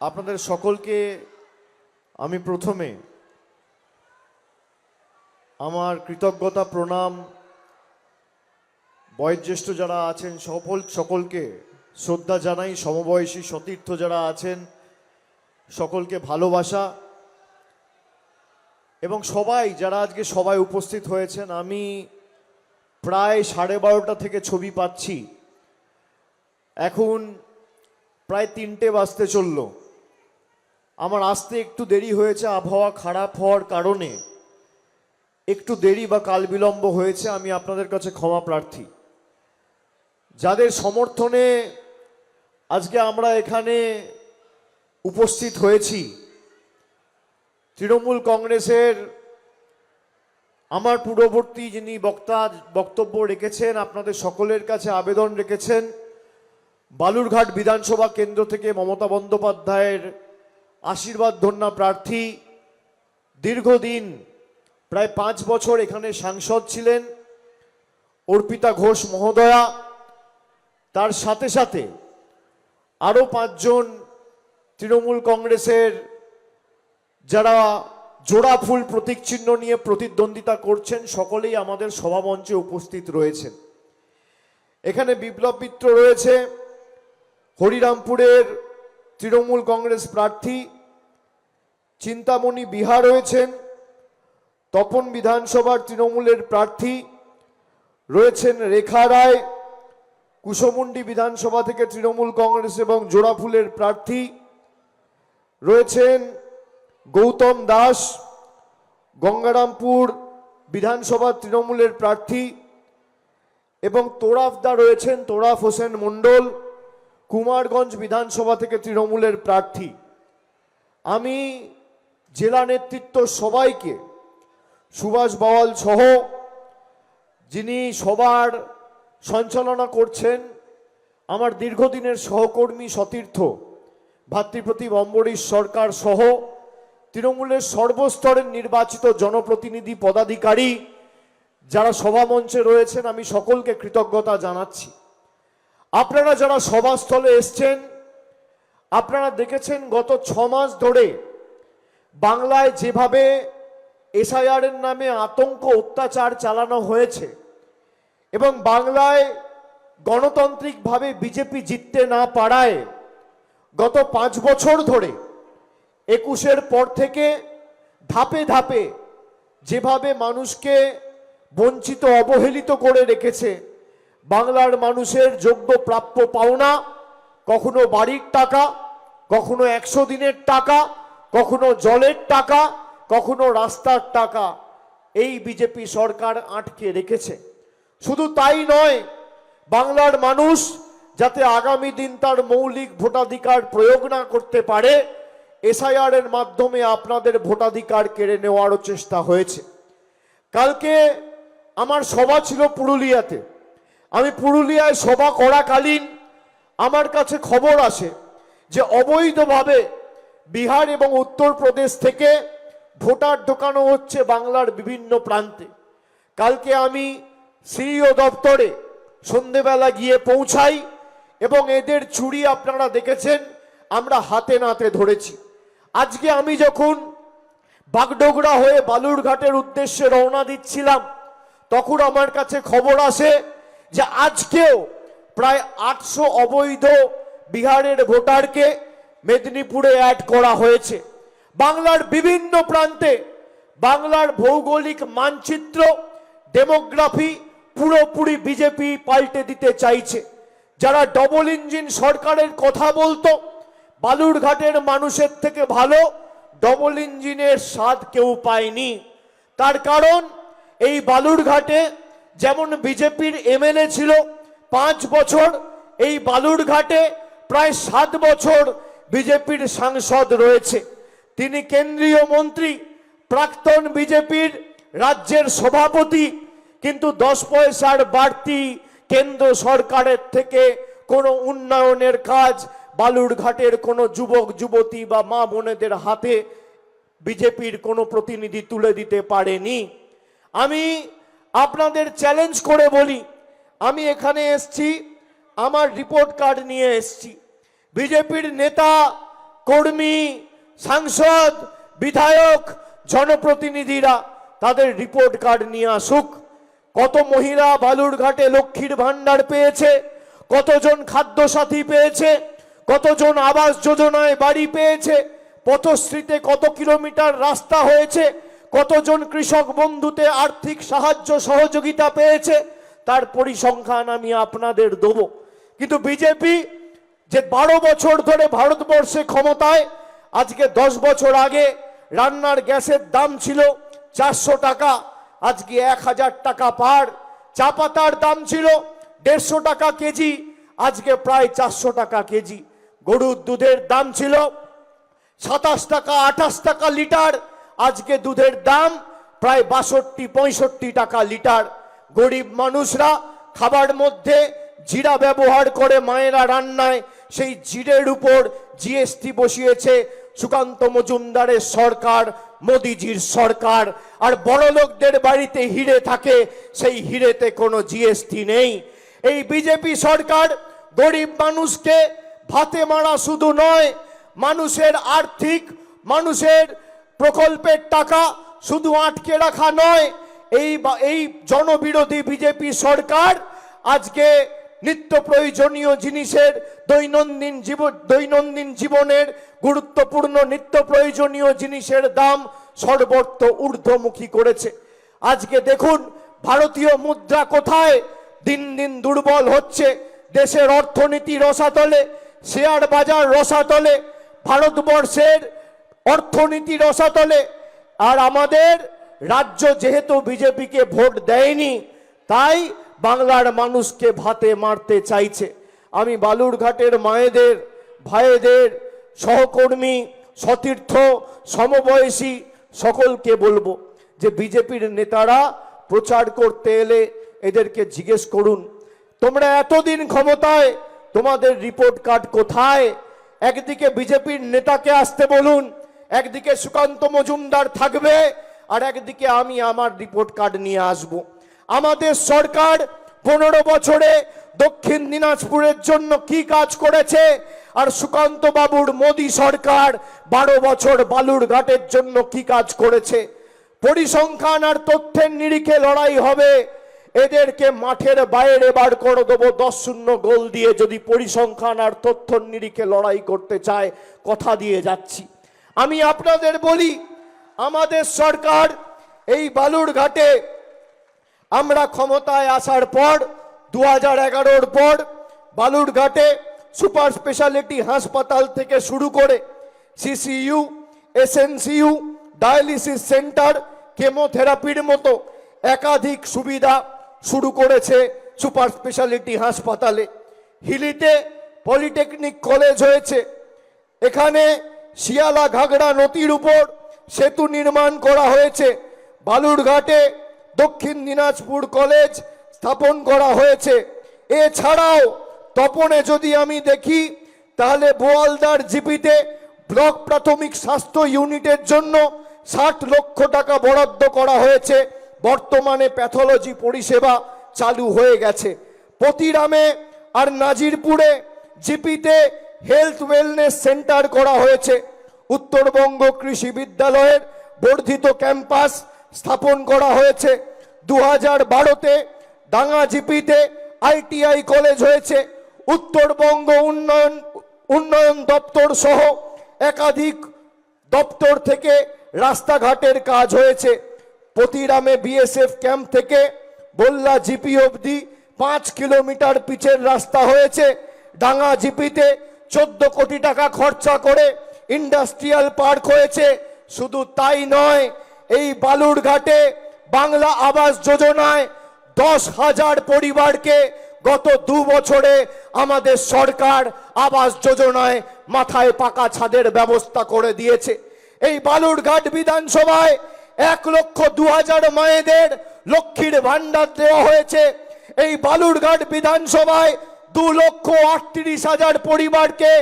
আপনাদের সকলকে আমি প্রথমে আমার কৃতজ্ঞতা প্রণাম, বয়োজ্যেষ্ঠ যারা আছেন সকলকে শ্রদ্ধা জানাই, সমবয়সী সতীর্থ যারা আছেন সকলকে ভালোবাসা, এবং সবাই যারা আজকে সবাই উপস্থিত হয়েছেন। আমি প্রায় 12:30 থেকে ছবি পাচ্ছি, এখন প্রায় 3টে বাজতে চলল। আমার আসতে একটু দেরি হয়েছে, আবহাওয়া খারাপ হওয়ার কারণে একটু দেরি বা কাল বিলম্ব হয়েছে, আমি আপনাদের কাছে ক্ষমা প্রার্থী। যাদের সমর্থনে আজকে আমরা এখানে উপস্থিত হয়েছি, তৃণমূল কংগ্রেসের আমার পূর্ববর্তী যিনি বক্তব্য রেখেছেন, আপনাদের সকলের কাছে আবেদন রেখেছেন, বালুরঘাট বিধানসভা কেন্দ্র থেকে মমতা বন্দ্যোপাধ্যায়ের আশীর্বাদ ধন্য প্রার্থী, দীর্ঘদিন প্রায় 5 বছর এখানে সাংসদ ছিলেন অর্পিতা ঘোষ মহোদয়া, তার সাথে সাথে আরও 5 জন তৃণমূল কংগ্রেসের যারা জোড়া ফুল প্রতীক চিহ্ন নিয়ে প্রতিদ্বন্দ্বিতা করছেন, সকলেই আমাদের সভামঞ্চে উপস্থিত রয়েছেন। এখানে বিপ্লব মিত্র রয়েছে, হরিরামপুরের তৃণমূল কংগ্রেস প্রার্থী, চিন্তামণি বিহা রয়েছেন, তপন বিধানসভার তৃণমূলের প্রার্থী রয়েছেন রেখা রায়, কুশমুন্ডি বিধানসভা থেকে তৃণমূল কংগ্রেস এবং জোড়াফুলের প্রার্থী রয়েছেন গৌতম দাস, গঙ্গারামপুর বিধানসভা তৃণমূলের প্রার্থী, এবং তোরাফদা রয়েছেন তোরাফ হোসেন মণ্ডল, কুমারগঞ্জ বিধানসভা থেকে তৃণমূলের প্রার্থী। আমি জেলা নেতৃত্ব সবাইকে, সুভাষ বাওয়াল সহ যিনি সবার সঞ্চালনা করছেন, আমার দীর্ঘদিনের সহকর্মী সতীর্থ ভাতৃপ্রতিম অম্বরীশ সরকার সহ তৃণমূলের সর্বস্তরের নির্বাচিত জনপ্রতিনিধি পদাধিকারী যারা সভামঞ্চে রয়েছেন, আমি সকলকে কৃতজ্ঞতা জানাচ্ছি। আপনারা যারা সভাস্থলে এসছেন, আপনারা দেখেছেন গত 6 মাস ধরে বাংলায় যেভাবে এসআইআর এর নামে আতঙ্ক অত্যাচার চালানো হয়েছে এবং বাংলায় গণতান্ত্রিকভাবে বিজেপি জিততে না পারায় গত 5 বছর ধরে 21-এর পর থেকে ধাপে ধাপে যেভাবে মানুষকে বঞ্চিত অবহেলিত করে রেখেছে, বাংলার মানুষের যোগ্য প্রাপ্য পাওনা, কখনো বাড়ির টাকা, কখনো 100 দিনের টাকা, কখনো জলের টাকা, কখনো রাস্তার টাকা, এই বিজেপি সরকার আটকে রেখেছে। শুধু তাই নয়, বাংলার মানুষ যাতে আগামী দিন তার মৌলিক ভোটাধিকার প্রয়োগ না করতে পারে, এসআইআর এর মাধ্যমে আপনাদের ভোটাধিকার কেড়ে নেওয়ারও চেষ্টা হয়েছে। কালকে আমার সভা ছিল পুরুলিয়াতে। আমি পুরুলিয়ায় সভা করাকালীন আমার কাছে খবর আসে যে অবৈধভাবে বিহার এবং উত্তরপ্রদেশ থেকে ভোটার ঢোকানো হচ্ছে বাংলার বিভিন্ন প্রান্তে। কালকে আমি সিইও দপ্তরে সন্ধেবেলা গিয়ে পৌঁছাই এবং এদের চুরি আপনারা দেখেছেন, আমরা হাতে নাতে ধরেছি। আজকে আমি যখন বাগডোগরা হয়ে বালুরঘাটের উদ্দেশ্যে রওনা দিচ্ছিলাম, তখন আমার কাছে খবর আসে যে আজকেও প্রায় 800 অবৈধ বিহারের ভোটারকে মেদিনীপুরে অ্যাড করা হয়েছে। বাংলার বিভিন্ন প্রান্তে বাংলার ভৌগোলিক মানচিত্র, ডেমোগ্রাফি পুরোপুরি বিজেপি পাল্টে দিতে চাইছে। যারা ডবল ইঞ্জিন সরকারের কথা বলতো, বালুরঘাটের মানুষের থেকে ভালো ডবল ইঞ্জিনের স্বাদ কেউ পায়নি। তার কারণ এই বালুরঘাটে যেমন বিজেপির এমএলএ ছিল 5 বছর, এই বালুরঘাটে প্রায় 7 বছর বিজেপির সাংসদ রয়েছে। তিনি কেন্দ্রীয় মন্ত্রী, প্রাক্তন বিজেপির রাজ্যের সভাপতি, কিন্তু 10 পয়সার বাড়তি কেন্দ্র সরকারের থেকে কোনো উন্নয়নের কাজ বালুরঘাটের কোনো যুবক যুবতী বা মা বোনেদের হাতে বিজেপির কোনো প্রতিনিধি তুলে দিতে পারেনি। আমি আপনাদের চ্যালেঞ্জ করে বলি, আমি এখানে এসছি, আমার রিপোর্ট কার্ড নিয়ে এসছি। বিজেপির নেতা কর্মী, সাংসদ, বিধায়ক, জনপ্রতিনিধিরা তাদের রিপোর্ট কার্ড নিয়ে আসুক। কত মহিলা বালুরঘাটে লক্ষ্মীর ভান্ডার পেয়েছে, কতজন খাদ্যসাথী পেয়েছে, কতজন আবাস যোজনায় বাড়ি পেয়েছে, পথশ্রীতে কত কিলোমিটার রাস্তা হয়েছে, কতজন কৃষক বন্ধুতে আর্থিক সাহায্য সহযোগিতা পেয়েছে, তার পরিসংখ্যান আমি আপনাদের দেব। কিন্তু বিজেপি যে 12 বছর ধরে ভারতবর্ষে ক্ষমতায়, আজকে 10 বছর আগে রান্নার গ্যাসের দাম ছিল 400 টাকা, আজকে 1000 টাকা পার। চা পাতার দাম ছিল 150 টাকা কেজি, আজকে প্রায় 400 টাকা কেজি। গরুর দুধের দাম ছিল 27 টাকা 28 টাকা লিটার, আজকে দুধের দাম প্রায় 62-65 টাকা লিটার। গরিব মানুষরা খাবার মধ্যে জিরা ব্যবহার করে মায়েরা রান্নায়, সেই জিরের উপর জিএসটি বসিয়েছে সুকান্ত মজুমদারের সরকার, মোদিজির সরকার। আর বড় লোকদের বাড়িতে হিরে থাকে, সেই হিরেতে কোনো জিএসটি নেই। এই বিজেপি সরকার গরিব মানুষকে ভাতে মারা শুধু নয়, মানুষের আর্থিক, মানুষের প্রকল্পের টাকা শুধু আটকে রাখা নয়, এই জনবিরোধী বিজেপি সরকার আজকে নিত্য প্রয়োজনীয় জিনিসের দৈনন্দিন জীবনের গুরুত্বপূর্ণ নিত্য প্রয়োজনীয় জিনিসের দাম সর্বত্র ঊর্ধ্বমুখী করেছে। আজকে দেখুন ভারতীয় মুদ্রা কোথায়, দিন দিন দুর্বল হচ্ছে। দেশের অর্থনীতি রসাতলে, শেয়ার বাজার রসাতলে, ভারতবর্ষের অর্থনীতি রসাতলে। আর আমাদের রাজ্য যেহেতু বিজেপিকে ভোট দেয়নি, তাই বাংলার মানুষকে ভাতে মারতে চাইছে। আমি বালুরঘাটের মায়েদের, ভাইদের, সহকর্মী, সতীর্থ, সমবয়সী সকলকে বলবো যে বিজেপির নেতারা প্রচার করতে এলে এদেরকে জিজ্ঞেস করুন, তোমরা এতদিন ক্ষমতায়, তোমাদের রিপোর্ট কার্ড কোথায়? একদিকে বিজেপির নেতাকে আসতে বলুন, একদিকে সুকান্ত মজুমদার থাকবে, আর একদিকে আমি আমার রিপোর্ট কার্ড নিয়ে আসব। আমাদের সরকার 15 বছরে দক্ষিণ দিনাজপুরের জন্য কি কাজ করেছে, আর সুকান্ত বাবুর মোদী সরকার 12 বছর বালুরঘাটের জন্য কি কাজ করেছে। পরিসংখ্যান আর তথ্যের নিরিখে লড়াই হবে। এদেরকে মাঠের বাইরে বার করে দেবো 10-0 গোল দিয়ে, যদি পরিসংখ্যান আর তথ্যের নিরিখে লড়াই করতে চায়। কথা দিয়ে যাচ্ছি। আমি আপনাদের বলি, আমাদের সরকার এই বালুরঘাটে আমরা ক্ষমতায় আসার পর 2011-র পর বালুরঘাটে সুপার স্পেশালিটি হাসপাতাল থেকে শুরু করে সিসিইউ, এসএনসিইউ, ডায়ালিসিস সেন্টার, কেমোথেরাপির মতো একাধিক সুবিধা শুরু করেছে সুপার স্পেশালিটি হাসপাতালে। হিলিতে পলিটেকনিক কলেজ হয়েছে, এখানে শিয়ালা ঘাগড়া নদীর উপর সেতু নির্মাণ করা হয়েছে। বালুরঘাটে দক্ষিণ দিনাজপুর কলেজ স্থাপন করা হয়েছে। এছাড়াও তপনে যদি আমি দেখি, তাহলে বোয়ালদার জিপিতে ব্লক প্রাথমিক স্বাস্থ্য ইউনিটের জন্য 60 লক্ষ টাকা বরাদ্দ করা হয়েছে। বর্তমানে প্যাথোলজি পরিষেবা চালু হয়ে গেছে। পতিরামে আর নাজিরপুরে জিপিতে হেলথ ওয়েলনেস সেন্টার করা হয়েছে। উত্তরবঙ্গ কৃষি বিদ্যালয়ের বর্ধিত ক্যাম্পাস স্থাপন করা হয়েছে। 2012-তে ডাঙ্গা জিপিতে আইটিআই কলেজ হয়েছে। উত্তরবঙ্গ উন্নয়ন দপ্তর সহ একাধিক দপ্তর থেকে রাস্তাঘাটের কাজ হয়েছে। পতিরামে বিএসএফ ক্যাম্প থেকে বল্লা জিপি অবধি 5 কিলোমিটার পিচের রাস্তা হয়েছে। ডাঙ্গা জিপিতে 14 কোটি টাকা খরচা করে ইন্ডাস্ট্রিয়াল পার্ক হয়েছে। শুধু তাই নয়, এই বালুরঘাটে বাংলা আবাস যোজনায় 10,000 পরিবারকে গত 2 বছরে আমাদের সরকার আবাস যোজনায় মাথায় পাকা ছাদের ব্যবস্থা করে দিয়েছে। এই বালুরঘাট বিধানসভায় 1,02,000 মায়েদের লক্ষ্মীর ভান্ডার দেওয়া হয়েছে। এই বালুরঘাট বিধানসভায় 2,38,000 পরিবারকে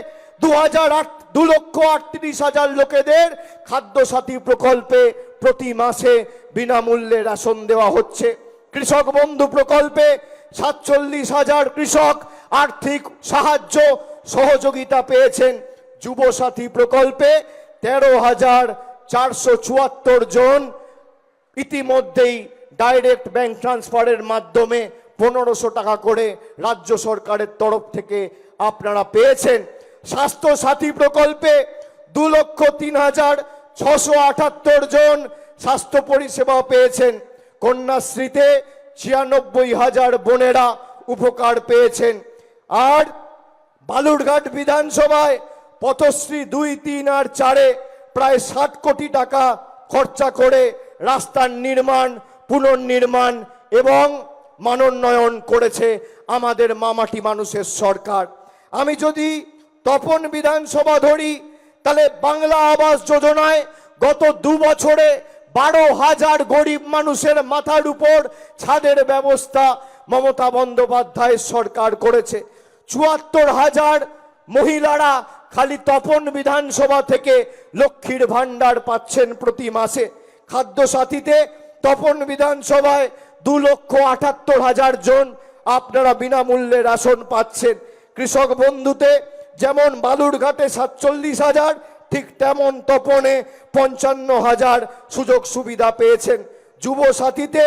2,38,000 লোকেদের খাদ্যসাথী প্রকল্পে প্রতি মাসে বিনামূল্যে রেশন দেওয়া হচ্ছে। কৃষক বন্ধু প্রকল্পে 47,000 কৃষক আর্থিক সাহায্য সহযোগিতা পেয়েছেন। যুবসাথী প্রকল্পে 13,474 জন ইতিমধ্যেই ডাইরেক্ট ব্যাংক ট্রান্সফারের মাধ্যমে 1500 টাকা করে রাজ্য সরকারের তরফ থেকে আপনারা পেয়েছেন। স্বাস্থ্য সাথী প্রকল্পে 2,03,678 জন স্বাস্থ্য পরিষেবা পেয়েছেন। কন্যাশ্রীতে 96,000 বোনেরা উপকার পেয়েছেন। আর বালুরঘাট বিধানসভায় পথশ্রী 2, 3 আর 4-এ প্রায় 60 কোটি টাকা খরচা করে রাস্তার নির্মাণ, পুনর্নির্মাণ এবং মানোন্নয়ন করেছে আমাদের মামাটি মানুষের সরকার। আমি যদি তপন বিধানসভা ধরি, তাহলে বাংলা আবাস যোজনায় গত 2 বছরে 12,000 গরিব মানুষের মাথার উপর ছাদের ব্যবস্থা মমতা বন্দ্যোপাধ্যায় সরকার করেছে। 74,000 মহিলারা খালি তপন বিধানসভা থেকে লক্ষ্মীর ভান্ডার পাচ্ছেন প্রতি মাসে। খাদ্য সাথীতে তপন বিধানসভায় 2,78,000 জন আপনারা বিনামূল্যে রেশন পাচ্ছেন। কৃষক বন্ধুতে যেমন বালুরঘাটে 47,000, ঠিক তেমন তপনে 55,000 সুযোগ সুবিধা পেয়েছেন। যুব সাথীতে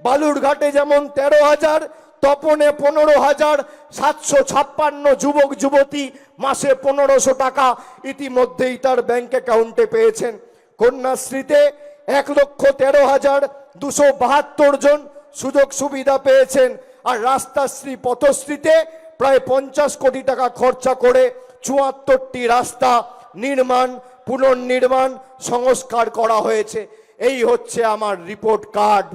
বালুরঘাটে যেমন 13,000, তপনে 15,756 যুবক যুবতী মাসে 1500 টাকা ইতিমধ্যেই তার ব্যাংক অ্যাকাউন্টে পেয়েছেন। কন্যাশ্রীতে 1,13,272 জন সুযোগ সুবিধা পেয়েছেন। আর রাস্তাশ্রী পথশ্রীতে প্রায় 50 কোটি টাকা খরচা করে 74টি রাস্তা নির্মাণ, পুনর্নির্মাণ, সংস্কার করা হয়েছে। এই হচ্ছে আমার রিপোর্ট কার্ড।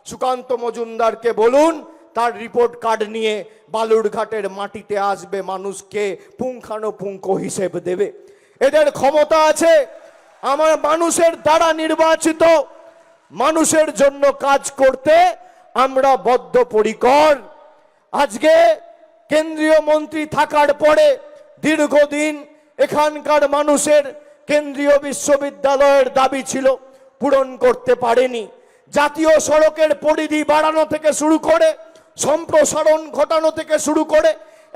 সুকান্ত মজুমদারকে বলুন তার রিপোর্ট কার্ড নিয়ে বালুরঘাটের মাটিতে আসবে, মানুষকে পুঙ্খানুপুঙ্খ হিসেব দেবে। এদের ক্ষমতা আছে। আমার মানুষের দ্বারা নির্বাচিত, মানুষের জন্য কাজ করতে আমরা বদ্ধপরিকর। আজকে কেন্দ্রীয় মন্ত্রী থাকার পরে দীর্ঘদিন এখানকার মানুষের কেন্দ্রীয় বিশ্ববিদ্যালয়ের দাবি ছিল, পূরণ করতে পারেনি। জাতীয় সড়কের পরিধি বাড়ানো থেকে শুরু করে, সম্প্রসারণ ঘটানো থেকে শুরু করে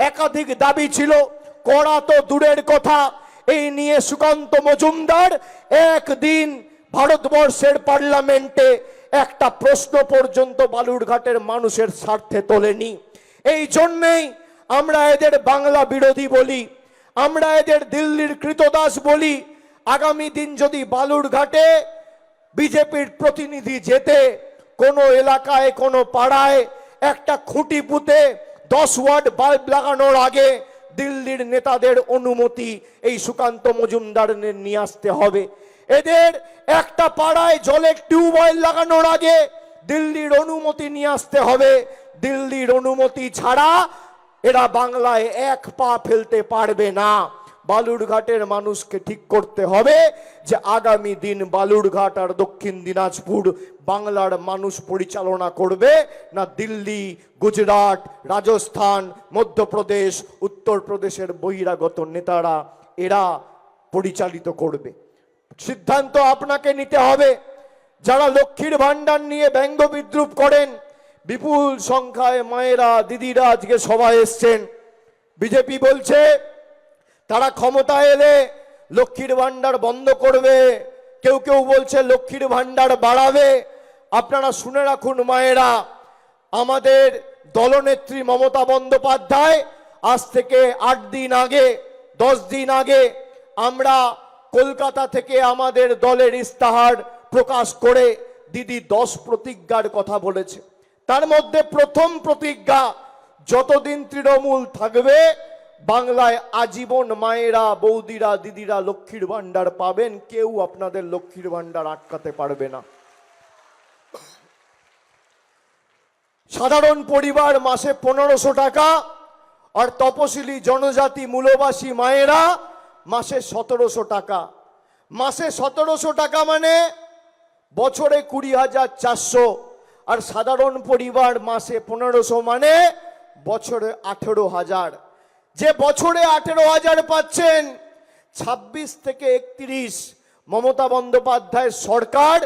একাধিক দাবি ছিল, করা তো দূরের কথা। এই নিয়ে সুকান্ত মজুমদার একদিন ভারতবর্ষের পার্লামেন্টে একটা প্রশ্ন পর্যন্ত বালুরঘাটের মানুষের স্বার্থে তোলেনি। এই জন্যেই আমরা এদের বাংলা বিরোধী বলি, আমরা এদের দিল্লির কৃতদাস বলি। আগামী দিন যদি বালুরঘাটে বিজেপির প্রতিনিধি যেতে কোনো এলাকায়, কোনো পাড়ায় একটা খুঁটি পুঁতে 10 ওয়াট বাল্ব লাগানোর আগে দিল্লির নেতাদের অনুমতি এই সুকান্ত মজুমদারের নিয়ে আসতে হবে। এদের একটা পাড়ায় জলের টিউবওয়েল লাগানোর আগে দিল্লির অনুমতি নিয়ে আসতে হবে। দিল্লির অনুমতি ছাড়া এরা বাংলায় এক পা ফেলতে পারবে না। বালুরঘাটের মানুষকে ঠিক করতে হবে যে আগামী দিন বালুরঘাট আর দক্ষিণ দিনাজপুর বাংলার মানুষ পরিচালনা করবে না দিল্লি, গুজরাট, রাজস্থান, মধ্যপ্রদেশ, উত্তরপ্রদেশের বহিরাগত নেতারা এরা পরিচালিত করবে। সিদ্ধান্ত আপনাকে নিতে হবে। যারা লক্ষ্মীর ভান্ডার নিয়ে ব্যঙ্গ বিদ্রুপ করেন, বিপুল সংখ্যায় মায়েরা, দিদিরা আজকে সভায় এসছেন। বিজেপি বলছে তারা ক্ষমতায় এলে লক্ষ্মীর ভান্ডার বন্ধ করবে, কেউ কেউ বলছে লক্ষ্মীর ভান্ডার বাড়াবে। আপনারা শুনে রাখুন মায়েরা, আমাদের দলনেত্রী মমতা বন্দ্যোপাধ্যায় আজ থেকে 8 দিন আগে, 10 দিন আগে আমরা কলকাতা থেকে আমাদের দলের ইস্তাহার প্রকাশ করে দিদি 10 প্রতিজ্ঞার কথা বলেছে। তার মধ্যে প্রথম প্রতিজ্ঞা, যতদিন তৃণমূল থাকবে বাংলায় আজীবন মায়েরা, বৌদিরা, দিদিরা লক্ষ্মীর ভান্ডার পাবেন, কেউ আপনাদের লক্ষ্মীর ভান্ডার আটকাতে পারবে না। সাধারণ পরিবার মাসে 1500 টাকা, আর তপশিলি জনজাতি মূলবাসী মায়েরা মাসে 1700 টাকা। মাসে 1700 টাকা মানে বছরে 20,400, আর সাধারণ পরিবার মাসে 1500 মানে বছরে 18,000। যে বছরে 18,000 পাচ্ছেন, 26 থেকে 31 মমতা বন্দ্যোপাধ্যায় সরকার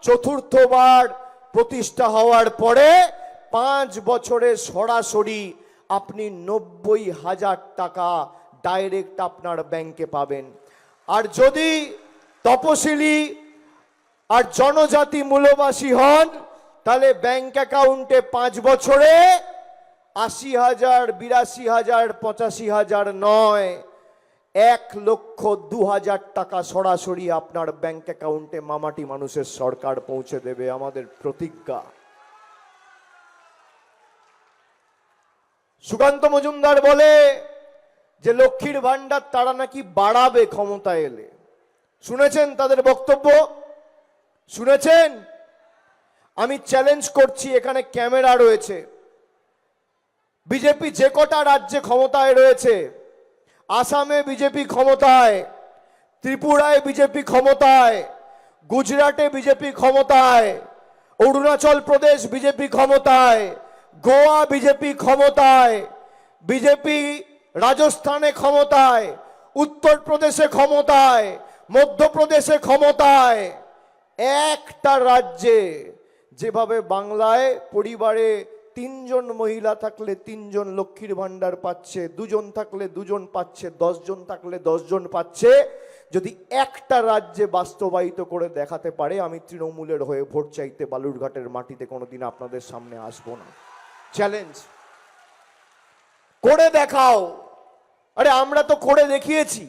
চতুর্থবার প্রতিষ্ঠা হওয়ার পরে 5 বছরে সরাসরি আপনি 90,000 টাকা ডাইরেক্ট আপনার ব্যাংকে পাবেন। আর যদি তপশিলি আর জনজাতি মূলবাসী হন তাহলে ব্যাংক অ্যাকাউন্টে 5 বছরে 80,000, 82,000, 85,000 নয়, 1,02,000 টাকা সরাসরি আপনার ব্যাংক অ্যাকাউন্টে মামাটি মানুষের সরকার পৌঁছে দেবে, আমাদের প্রতিজ্ঞা। সুকান্ত মজুমদার বলে যে লক্ষ্মীর ভান্ডার তারা নাকি বাড়াবে ক্ষমতায় এলে। শুনেছেন তাদের বক্তব্য? শুনেছেন? আমি চ্যালেঞ্জ করছি, এখানে ক্যামেরা রয়েছে, বিজেপি যে কটা রাজ্যে ক্ষমতায় রয়েছে, আসামে বিজেপি ক্ষমতায়, ত্রিপুরায় বিজেপি ক্ষমতায়, গুজরাটে বিজেপি ক্ষমতায়, অরুণাচল প্রদেশ বিজেপি ক্ষমতায়, গোয়া বিজেপি ক্ষমতায়, বিজেপি রাজস্থানে ক্ষমতায়, উত্তরপ্রদেশে ক্ষমতায়, মধ্যপ্রদেশে ক্ষমতায়, একটা রাজ্যে যেভাবে বাংলায় পরিবারে 3 জন মহিলা থাকলে 3 জন লক্ষ্মীর ভান্ডার পাচ্ছে, 2 জন থাকলে 2 জন পাচ্ছে, 10 জন থাকলে 10 জন পাচ্ছে, যদি একটা রাজ্যে বাস্তবায়িত করে দেখাতে পারে, আমি তৃণমূলের হয়ে ভোট চাইতে বালুরঘাটের মাটিতে কোনোদিন আপনাদের সামনে আসবো না। চ্যালেঞ্জ করে দেখাও। আরে আমরা তো করে দেখিয়েছি।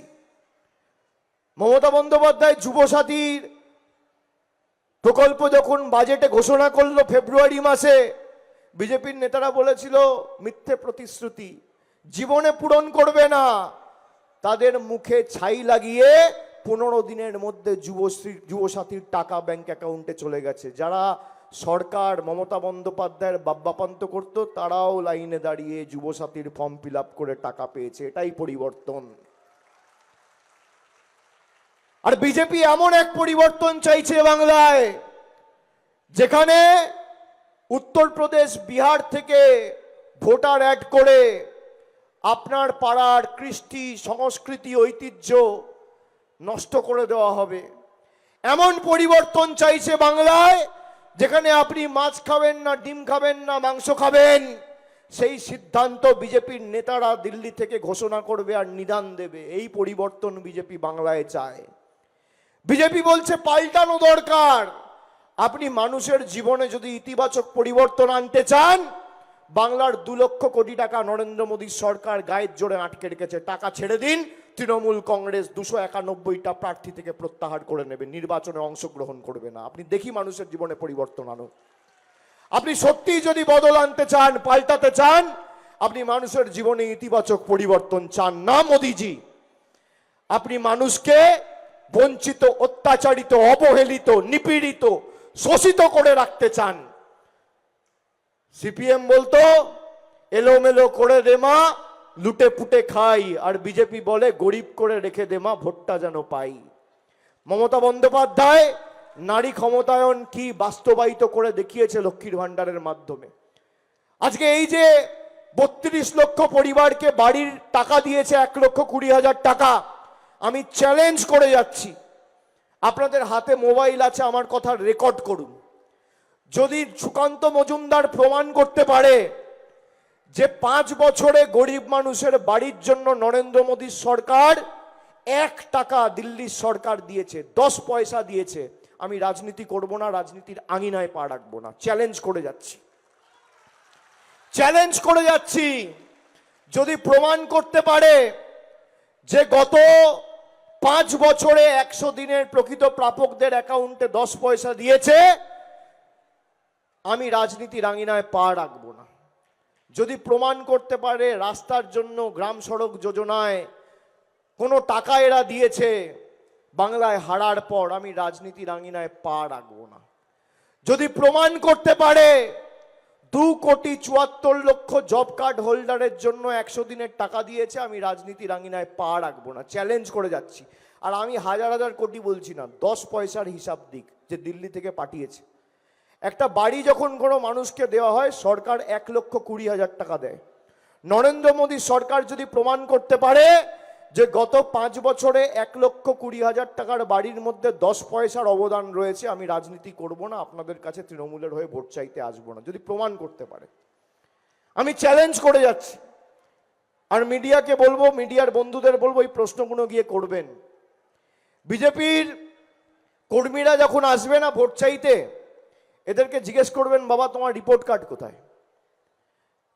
মমতা বন্দ্যোপাধ্যায় যুবসাথীর প্রকল্প যখন বাজেটে ঘোষণা করলো ফেব্রুয়ারি মাসে, বিজেপির নেতারা বলেছিল মিথ্যে প্রতিশ্রুতি, জীবনে পূরণ করবে না। তাদের মুখে ছাই লাগিয়ে 15 দিনের মধ্যে যুবসাথীর টাকা ব্যাংক অ্যাকাউন্টে চলে গেছে। যারা সরকার মমতা বন্দ্যোপাধ্যায়ের বাব্যাপান্ত করত, তারাও লাইনে দাঁড়িয়ে যুবসাথীর ফর্ম ফিল আপ করে টাকা পেয়েছে। এটাই পরিবর্তন। আর বিজেপি এমন এক পরিবর্তন চাইছে বাংলায়, যেখানে উত্তরপ্রদেশ, বিহার থেকে ভোটার অ্যাড করে আপনার পাড়ার কৃষ্টি, সংস্কৃতি, ঐতিহ্য নষ্ট করে দেওয়া হবে। এমন পরিবর্তন চাইছে বাংলায়, যেখানে আপনি মাছ খাবেন না, ডিম খাবেন না, মাংস খাবেন, সেই সিদ্ধান্ত বিজেপির নেতারা দিল্লি থেকে ঘোষণা করবে আর নিদান দেবে। এই পরিবর্তন বিজেপি বাংলায় চায়। বিজেপি বলছে পাল্টানো দরকার। আপনি মানুষের জীবনে যদি ইতিবাচক পরিবর্তন আনতে চান, বাংলার 2 লক্ষ কোটি টাকা নরেন্দ্র মোদীর সরকার গায়ের জোরে আটকে রেখেছে, টাকা ছেড়ে দিন। তৃণমূল কংগ্রেস 291টা প্রার্থী থেকে প্রত্যাহার করে নেবে, নির্বাচনে অংশগ্রহণ করবে না। আপনি দেখি মানুষের জীবনে পরিবর্তন আনো। আপনি সত্যিই যদি বদল আনতে চান, পাল্টাতে চান, আপনি মানুষের জীবনে ইতিবাচক পরিবর্তন চান না মোদিজি, আপনি মানুষকে বঞ্চিত, অত্যাচারিত, অবহেলিত, নিপীড়িত, শোষিত করে রাখতে চান। সিপিএম বলতো এলোমেলো করে দে মা, লুটে পুটে খাই, আর বিজেপি বলে গরিব করে রেখে দে মা, ভোটটা যেন পাই। মমতা বন্দ্যোপাধ্যায় নারী ক্ষমতায়ন কি বাস্তবায়িত করে দেখিয়েছে লক্ষ্মীর ভান্ডারের মাধ্যমে। আজকে এই যে 32 লক্ষ পরিবারকে বাড়ির টাকা দিয়েছে, 1,20,000 টাকা, আমি চ্যালেঞ্জ করে যাচ্ছি, আপনাদের হাতে মোবাইল আছে, আমার কথা রেকর্ড করুন। যদি সুকান্ত মজুমদার প্রমাণ করতে পারে যে 5 বছরে গরিব মানুষের বাড়ির জন্য নরেন্দ্র মোদীর সরকার 1 টাকা দিল্লির সরকার দিয়েছে, 10 পয়সা দিয়েছে, আমি রাজনীতি করব না, রাজনীতির আঙিনায় পা রাখবো না। চ্যালেঞ্জ করে যাচ্ছি, চ্যালেঞ্জ করে যাচ্ছি। যদি প্রমাণ করতে পারে যে গত 5 বছরে 100 দিনের প্রকৃত প্রাপকদের অ্যাকাউন্টে 10 পয়সা দিয়েছে, আমি রাজনীতির আঙিনায় পা রাখবো না। যদি প্রমাণ করতে পারে রাস্তার জন্য, গ্রাম সড়ক যোজনায় কোনো টাকা এরা দিয়েছে বাংলায় হারার পর, আমি রাজনীতির আঙিনায় পা রাখবো না। যদি প্রমাণ করতে পারে 2,74,00,000 জব কার্ড হোল্ডারের জন্য 100 দিনের টাকা দিয়েছে, আমি রাজনীতির আঙিনায় পা রাখবো না। চ্যালেঞ্জ করে যাচ্ছি। আর আমি হাজার হাজার কোটি বলছি না, 10 পয়সার হিসাব দিক যে দিল্লি থেকে পাঠিয়েছে। একটা বাড়ি যখন কোনো মানুষকে দেওয়া হয়, সরকার 1,20,000 টাকা দেয়। নরেন্দ্র মোদী সরকার যদি প্রমাণ করতে পারে যে গত 5 বছরে 1,20,000 টাকার বাড়ির মধ্যে 10 পয়সার অবদান রয়েছে, আমি রাজনীতি করব না, আপনাদের কাছে তৃণমূলের হয়ে ভোট চাইতে আসবো না। যদি প্রমাণ করতে পারে, আমি চ্যালেঞ্জ করে যাচ্ছি। আর মিডিয়াকে বলবো, মিডিয়ার বন্ধুদের বলবো, এই প্রশ্নগুলো গিয়ে করবেন। বিজেপির কর্মীরা যখন আসবে না ভোট চাইতে, এদেরকে জিজ্ঞেস করবেন, বাবা তোমার রিপোর্ট কার্ড কোথায়?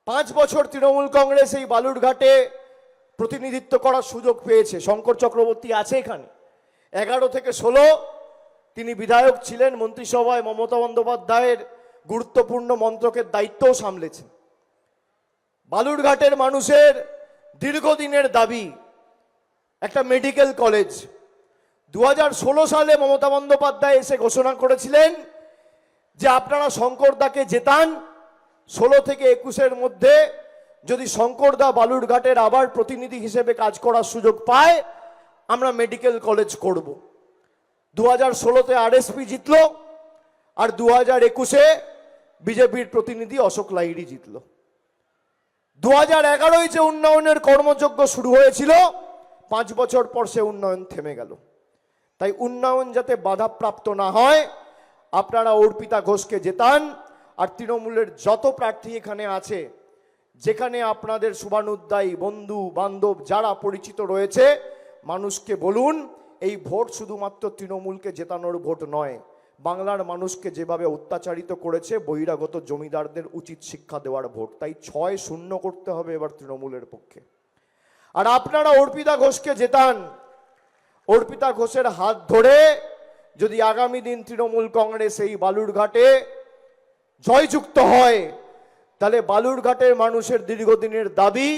5 বছর তৃণমূল কংগ্রেস এই বালুরঘাটে প্রতিনিধিত্ব করার সুযোগ পেয়েছে। শঙ্কর চক্রবর্তী আছে এখানে, 11 থেকে 16 তিনি বিধায়ক ছিলেন, মন্ত্রিসভায় মমতা বন্দ্যোপাধ্যায়ের গুরুত্বপূর্ণ মন্ত্রকের দায়িত্বও সামলেছেন। বালুরঘাটের মানুষের দীর্ঘদিনের দাবি একটা মেডিকেল কলেজ। 2016 সালে মমতা বন্দ্যোপাধ্যায় এসে ঘোষণা করেছিলেন যে আপনারা শঙ্করদাকে জেতান, 16 থেকে 21-এর মধ্যে যদি শঙ্করদা বালুরঘাটের আবার প্রতিনিধি হিসেবে কাজ করার সুযোগ পায় আমরা মেডিকেল কলেজ করব। 2016-তে আরএসপি জিতলো, আর 2021-এ বিজেপির প্রতিনিধি অশোক লাহিড়ী জিতলো। 2011-য় যে উন্নয়নের কর্মযজ্ঞ শুরু হয়েছিল, 5 বছর পর সে উন্নয়ন থেমে গেল। তাই উন্নয়ন যাতে বাধাপ্রাপ্ত না হয়, আপনারা অর্পিতা ঘোষকে জেতান। আর তৃণমূলের যত প্রার্থী এখানে আছে, যেখানে আপনাদের শুভানুধ্যায়ী বন্ধু বান্ধব যারা পরিচিত রয়েছে, মানুষকে বলুন এই ভোট শুধুমাত্র তৃণমূলকে জেতানোর ভোট নয়, বাংলার মানুষকে যেভাবে অত্যাচারিত করেছে বহিরাগত জমিদারদের উচিত শিক্ষা দেওয়ার ভোট। তাই 6-0 করতে হবে এবার তৃণমূলের পক্ষে। আর আপনারা অর্পিতা ঘোষকে জেতান। অর্পিতা ঘোষের হাত ধরে যদি আগামী দিন তৃণমূল কংগ্রেস এই বালুরঘাটে জয়যুক্ত হয়, তাহলে বালুরঘাটের মানুষের দীর্ঘদিনের দাবি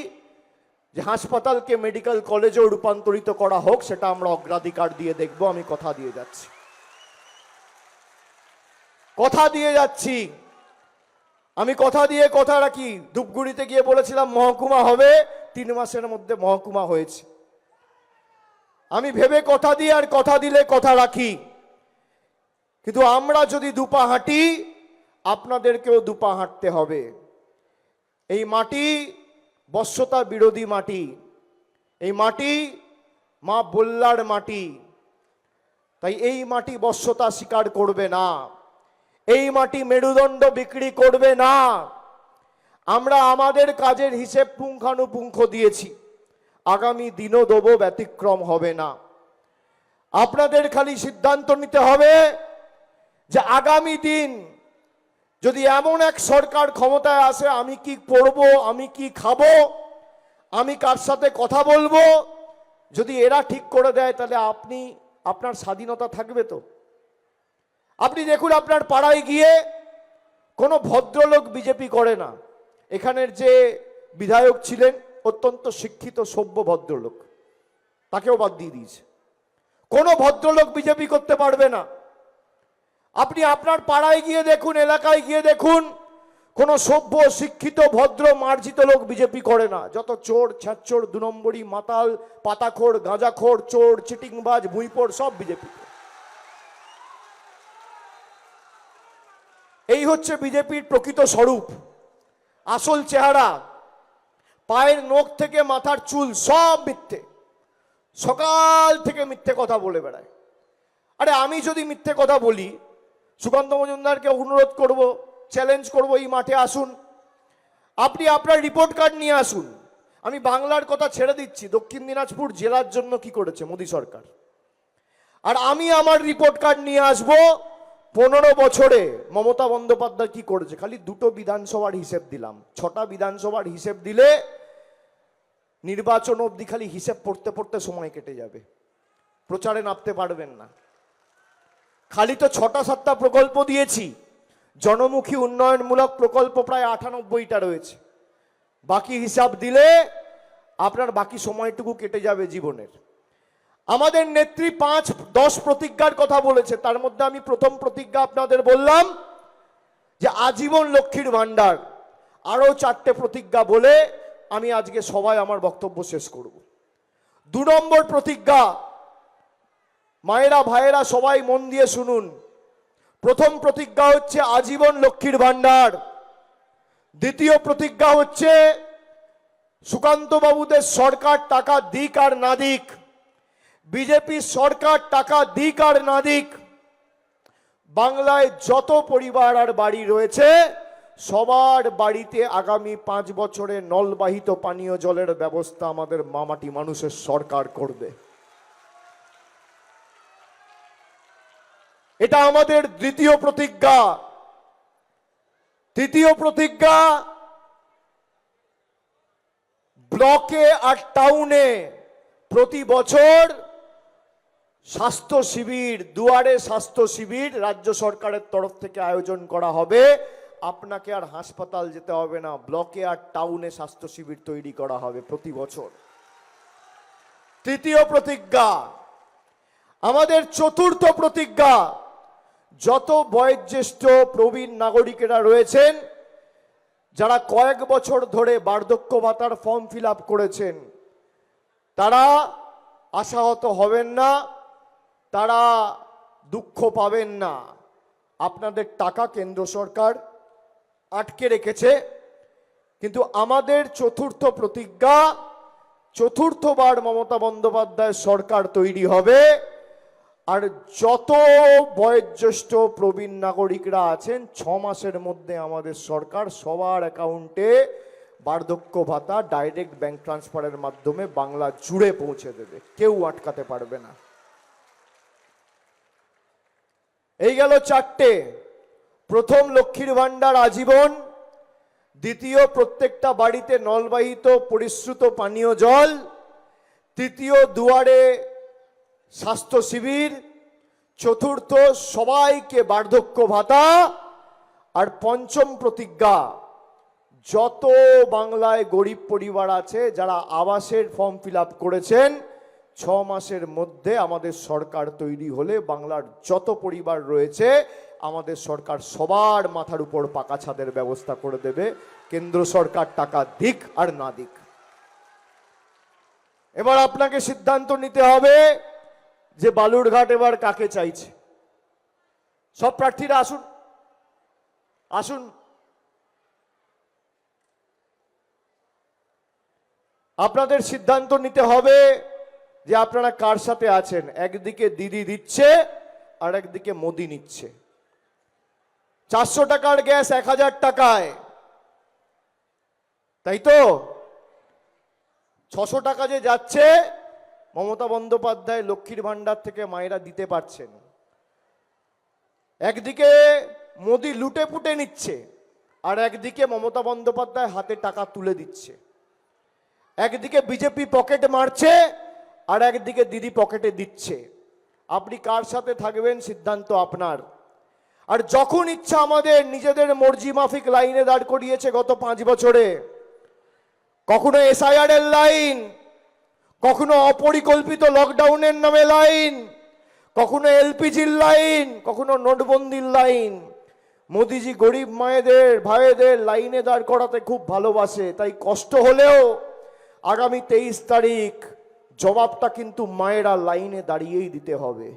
যে হাসপাতালকে মেডিকেল কলেজেও রূপান্তরিত করা হোক, সেটা আমরা অগ্রাধিকার দিয়ে দেখব। আমি কথা দিয়ে যাচ্ছি, কথা দিয়ে যাচ্ছি, আমি কথা দিয়ে কথা রাখি। ধূপগুড়িতে গিয়ে বলেছিলাম মহকুমা হবে, 3 মাসের মধ্যে মহকুমা হয়েছে। আমি ভেবে কথা দিই, আর কথা দিলে কথা রাখি। কিন্তু আমরা যদি দুপা হাঁটি, আপনাদেরকেও দুপা হাঁটতে হবে। এই মাটি বশ্যতা বিরোধী মাটি, এই মাটি মা বল্লার মাটি। তাই এই মাটি বশ্যতা স্বীকার করবে না, এই মাটি মেরুদণ্ড বিক্রি করবে না। আমরা আমাদের কাজের হিসেব পুঙ্খানুপুঙ্খ দিয়েছি, আগামী দিনও দেবো, ব্যতিক্রম হবে না। আপনাদের খালি সিদ্ধান্ত নিতে হবে যে আগামী দিন যদি এমন এক সরকার ক্ষমতায় আসে, আমি কি পড়বো, আমি কি খাবো, আমি কার সাথে কথা বলবো, যদি এরা ঠিক করে দেয়, তাহলে আপনি আপনার স্বাধীনতা থাকবে তো? আপনি দেখুন আপনার পাড়ায় গিয়ে কোনো ভদ্রলোক বিজেপি করে না। এখানের যে বিধায়ক ছিলেন অত্যন্ত শিক্ষিত সভ্য ভদ্রলোক, তাকেও বাদ দিয়ে দিয়েছে। কোনো ভদ্রলোক বিজেপি করতে পারবে না। আপনি আপনার পাড়ায় গিয়ে দেখুন, এলাকায় গিয়ে দেখুন, কোনো সভ্য শিক্ষিত ভদ্র মার্জিত লোক বিজেপি করে না। যত চোর ছ্যাঁচোর 2 নম্বরই মাতাল পাতাখোর গাঁজাখোর চোর চিটিংবাজ ভুঁইপোড় সব বিজেপি। এই হচ্ছে বিজেপির প্রকৃত স্বরূপ, আসল চেহারা। পায়ের নখ থেকে মাথার চুল সব মিথ্যে, সকাল থেকে মিথ্যে কথা বলে বেড়ায়। আরে আমি যদি মিথ্যে কথা বলি, সুকান্ত মজুমদারকে অনুরোধ করব, চ্যালেঞ্জ করব, এই মাঠে আসুন, আপনি আপনার রিপোর্ট কার্ড নিয়ে আসুন। আমি বাংলার কথা ছেড়ে দিচ্ছি, দক্ষিণ দিনাজপুর জেলার জন্য কি করেছে মোদী সরকার, আর আমি আমার রিপোর্ট কার্ড নিয়ে আসব 15 বছরে মমতা বন্দ্যোপাধ্যায় কি করেছে। খালি 2টো বিধানসভার হিসেব দিলাম, 6টা বিধানসভার হিসেব দিলে নির্বাচন অবধি খালি হিসেব পড়তে পড়তে সময় কেটে যাবে, প্রচারে নামতে পারবেন না। খালি তো 6টা-7টা প্রকল্প দিয়েছি, জনমুখী উন্নয়নমূলক প্রকল্প প্রায় 98টা রয়েছে। বাকি হিসাব দিলে আপনার বাকি সময়টুকু কেটে যাবে জীবনের। আমাদের নেত্রী 5-10 প্রতিজ্ঞার কথা বলেছে, তার মধ্যে আমি প্রথম প্রতিজ্ঞা আপনাদের বললাম যে আজীবন লক্ষ্মীর ভান্ডার। আরো 4টে প্রতিজ্ঞা বলে আমি আজকে সবাই আমার বক্তব্য শেষ করব। 2 নম্বর প্রতিজ্ঞা, মায়েরা ভাইয়েরা সবাই মন দিয়ে শুনুন। প্রথম প্রতিজ্ঞা হচ্ছে আজীবন লক্ষ্মীর ভান্ডার। দ্বিতীয় প্রতিজ্ঞা হচ্ছে সুকান্ত বাবুদের সরকার টাকা দিক আর না দিক, বিজেপি সরকার টাকা দিক আর না দিক, বাংলায় যত পরিবার আর বাড়ি রয়েছে সবার বাড়িতে আগামী 5 বছরে নলবাহিত পানীয় জলের ব্যবস্থা আমাদের মামাটি মানুষের সরকার করবে। এটা আমাদের দ্বিতীয় প্রতিজ্ঞা। তৃতীয় প্রতিজ্ঞা, ব্লকে আর টাউনে প্রতি বছর স্বাস্থ্য শিবির, দুয়ারে স্বাস্থ্য শিবির রাজ্য সরকারের তরফ থেকে আয়োজন করা হবে। আপনাকে আর হাসপাতাল যেতে হবে না, ব্লকে আর টাউনে স্বাস্থ্য শিবির তৈরি করা হবে প্রতি বছর। তৃতীয় প্রতিজ্ঞা। আমাদের চতুর্থ প্রতিজ্ঞা, যত বয়োজ্যেষ্ঠ প্রবীণ নাগরিকেরা রয়েছেন, যারা কয়েক বছর ধরে বার্ধক্য ভাতার ফর্ম ফিল আপ করেছেন, তারা আশাহত হবেন না, তারা দুঃখ পাবেন না। আপনাদের টাকা কেন্দ্র সরকার আটকে রেখেছে, কিন্তু আমাদের চতুর্থ প্রতিজ্ঞা, চতুর্থবার মমতা বন্দ্যোপাধ্যায় সরকার তৈরি হবে, আর যত বয়োজ্যেষ্ঠ প্রবীণ নাগরিকরা আছেন 6 মাসের মধ্যে আমাদের সরকার সবার অ্যাকাউন্টে বার্ধক্য ভাতা ডাইরেক্ট ব্যাংক ট্রান্সফারের মাধ্যমে বাংলা জুড়ে পৌঁছে দেবে, কেউ আটকাতে পারবে না। এই গেল 4টে। প্রথম, লক্ষ্মীর ভান্ডার আজীবন। দ্বিতীয়, প্রত্যেকটা বাড়িতে নলবাহিত পরিশ্রুত পানীয় জল। তৃতীয়, দুয়ারে স্বাস্থ্য শিবির। চতুর্থ, সবাইকে বার্ধক্য ভাতা। আর পঞ্চম প্রতিজ্ঞা, যত বাংলায় গরিব পরিবার আছে যারা আবাসের ফর্ম ফিল আপ করেছেন, 6 মাসের মধ্যে আমাদের সরকার তৈরি হলে বাংলার যত পরিবার রয়েছে আমাদের সরকার সবার মাথার উপর পাকা ছাদের ব্যবস্থা করে দেবে, কেন্দ্র সরকার টাকা দিক আর না দিক। এবার আপনাকে সিদ্ধান্ত নিতে হবে যে বালুরঘাট এবার কাকে চাইছে। সব প্রার্থীরা আসুন, আসুন। আপনাদের সিদ্ধান্ত নিতে হবে যে আপনারা কার সাথে আছেন। একদিকে দিদি দিচ্ছে আর একদিকে মোদি নিচ্ছে। 400 টাকার গ্যাস 1000 টাকায়, তাই তো? 600 টাকা যে যাচ্ছে, মমতা বন্দ্যোপাধ্যায় লক্ষ্মীর ভান্ডার থেকে মায়েরা দিতে পারছেন। একদিকে মোদি লুটে পুটে নিচ্ছে, আর একদিকে মমতা বন্দ্যোপাধ্যায় হাতে টাকা তুলে দিচ্ছে। একদিকে বিজেপি পকেট মারছে, আর একদিকে দিদি পকেটে দিচ্ছে। আপনি কার সাথে থাকবেন সিদ্ধান্ত আপনার। আর যখন ইচ্ছা আমাদের নিজেদের মর্জি মাফিক লাইনে দাঁড় করিয়েছে গত 5 বছরে। কখনো এসআইআর এর লাইন, কখনো অপরিকল্পিত লকডাউনের নামে লাইন, কখনো এলপিজির লাইন, কখনো নোটবন্দির লাইন। মোদিজি গরিব মায়েদের ভাইদের লাইনে দাঁড় করাতে খুব ভালোবাসে, তাই কষ্ট হলেও আগামী 23 তারিখ জবাবটা কিন্তু মায়েরা লাইনে দাঁড়িয়েই দিতে হবে।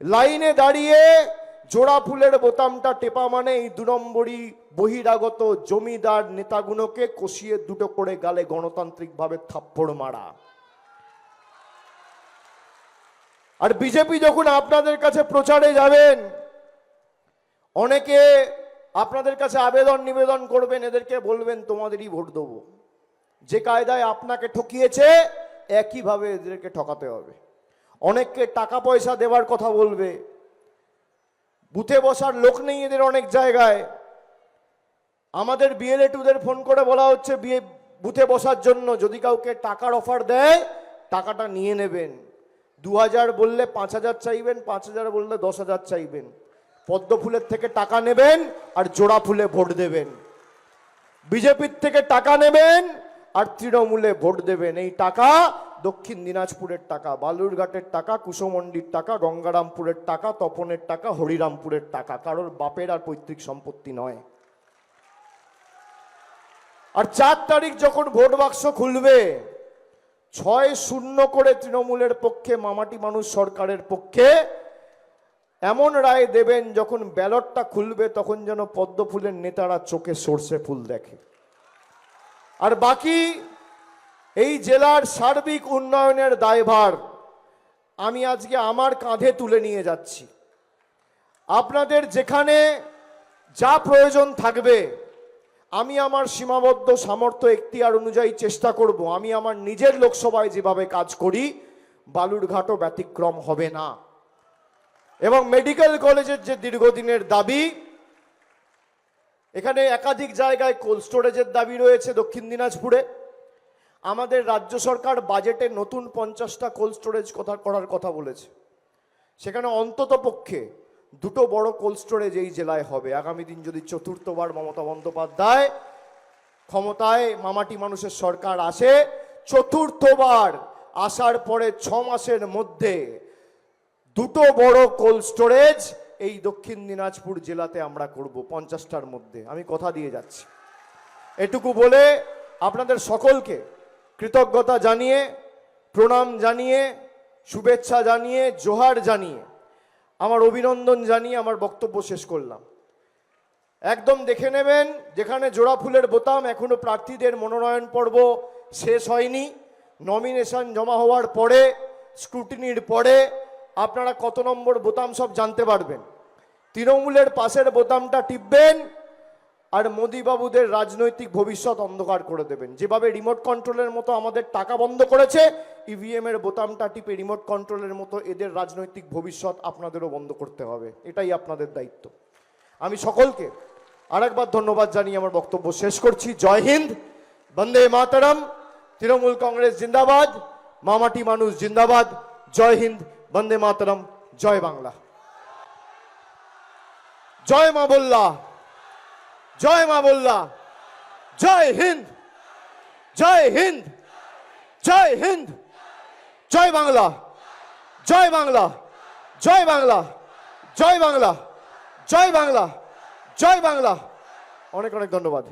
লাইনে দাঁড়িয়ে জোড়া ফুলের বোতামটা টেপা মানে এই 2 নম্বরই বহিরাগত জমিদার নেতাগুলোকে কষিয়ে 2টো করে গালে গণতান্ত্রিকভাবে থাপ্পড় মারা। আর বিজেপি যখন আপনাদের কাছে প্রচারে যাবেন, অনেকে আপনাদের কাছে আবেদন নিবেদন করবেন, এদেরকে বলবেন তোমাদেরই ভোট দেবো। যে কায়দায় আপনাকে ঠকিয়েছে একইভাবে এদেরকে ঠকাতে হবে। অনেককে টাকা পয়সা দেওয়ার কথা বলবে, বুথে বসার লোক নেই এদের অনেক জায়গায়। আমাদের বিএলএ2দের ফোন করে বলা হচ্ছে বুথে বসার জন্য, যদি কাউকে টাকার অফার দেয় টাকাটা নিয়ে নেবেন। 2000 বললে 5000 চাইবেন, 5000 বললে 10,000 চাইবেন। পদ্ম ফুলের থেকে টাকা নেবেন আর জোড়া ফুলে ভোট দেবেন। বিজেপির থেকে টাকা নেবেন আর তৃণমূলে ভোট দেবেন। এই টাকা দক্ষিণ দিনাজপুরের টাকা, বালুরঘাটের টাকা, কুশমন্ডির টাকা, গঙ্গারামপুরের টাকা, তপনের টাকা, হরিরামপুরের টাকা, কারোর বাপের আর পৈতৃক সম্পত্তি নয়। আর 4 তারিখ যখন ভোট বাক্স খুলবে, 6-0 করে তৃণমূলের পক্ষে, মামাটি মানুষ সরকারের পক্ষে এমন রায় দেবেন, যখন ব্যালটটা খুলবে তখন যেন পদ্ম ফুলের নেতারা চোখে সর্ষে ফুল দেখে। আর বাকি এই জেলার সার্বিক উন্নয়নের দায়ভার আমি আজকে আমার কাঁধে তুলে নিয়ে যাচ্ছি। আপনাদের যেখানে যা প্রয়োজন থাকবে আমি আমার সীমাবদ্ধ সামর্থ্য এখতিয়ার অনুযায়ী চেষ্টা করব। আমি আমার নিজের লোকসভায় যেভাবে কাজ করি বালুরঘাটও ব্যতিক্রম হবে না। এবং মেডিকেল কলেজের যে দীর্ঘদিনের দাবি, এখানে একাধিক জায়গায় কোল্ড স্টোরেজের দাবি রয়েছে দক্ষিণ দিনাজপুরে। আমাদের রাজ্য সরকার বাজেটে নতুন 50টা কোল্ড স্টোরেজ করার কথা বলেছে। সেখানে অন্তত পক্ষে দুটো বড় কোল্ড স্টোরেজ এই জেলায় হবে। আগামী দিন যদি চতুর্থবার মমতা বন্দ্যোপাধ্যায় ক্ষমতায় মামাটি মানুষের সরকার আসে, চতুর্থবার আসার পরে 6 মাসের মধ্যে দুটো বড় কোল্ড স্টোরেজ এই দক্ষিণ দিনাজপুর জেলাতে আমরা করব 50টার মধ্যে, আমি কথা দিয়ে যাচ্ছি। এটুকু বলে আপনাদের সকলকে কৃতজ্ঞতা জানিয়ে, প্রণাম জানিয়ে, শুভেচ্ছা জানিয়ে, জোহার জানিয়ে, আমার অভিনন্দন জানিয়ে আমার বক্তব্য শেষ করলাম। একদম দেখে নেবেন, যেখানে জোড়া ফুলের বোতাম, এখনো প্রার্থীদের মনোনয়ন পর্ব শেষ হয়নি। নমিনেশন জমা হওয়ার পরে, স্ক্রুটিনির পরে আপনারা কত নম্বর বোতাম সব জানতে পারবেন। তৃণমূলের পাশের বোতামটা টিপবেন আর মোদিবাবুদের রাজনৈতিক ভবিষ্যৎ অন্ধকার করে দেবেন। যেভাবে রিমোট কন্ট্রোলের মতো আমাদের টাকা বন্ধ করেছে, ইভিএম এর বোতামটা টিপে রিমোট কন্ট্রোলের মতো এদের রাজনৈতিক ভবিষ্যৎ আপনাদেরও বন্ধ করতে হবে। এটাই আপনাদের দায়িত্ব। আমি সকলকে আরেকবার ধন্যবাদ জানিয়ে আমার বক্তব্য শেষ করছি। জয় হিন্দ, বন্দে মাতরম, তৃণমূল কংগ্রেস জিন্দাবাদ, মামাটি মানুষ জিন্দাবাদ। জয় হিন্দ, বন্দে মাতরম, জয় বাংলা। জয় মা বল্লা, জয় মা বল্লা, জয় হিন্দ, জয় হিন্দ, জয় হিন্দ, জয় বাংলা, জয় বাংলা, জয় বাংলা, জয় বাংলা, জয় বাংলা, জয় বাংলা। অনেক অনেক ধন্যবাদ।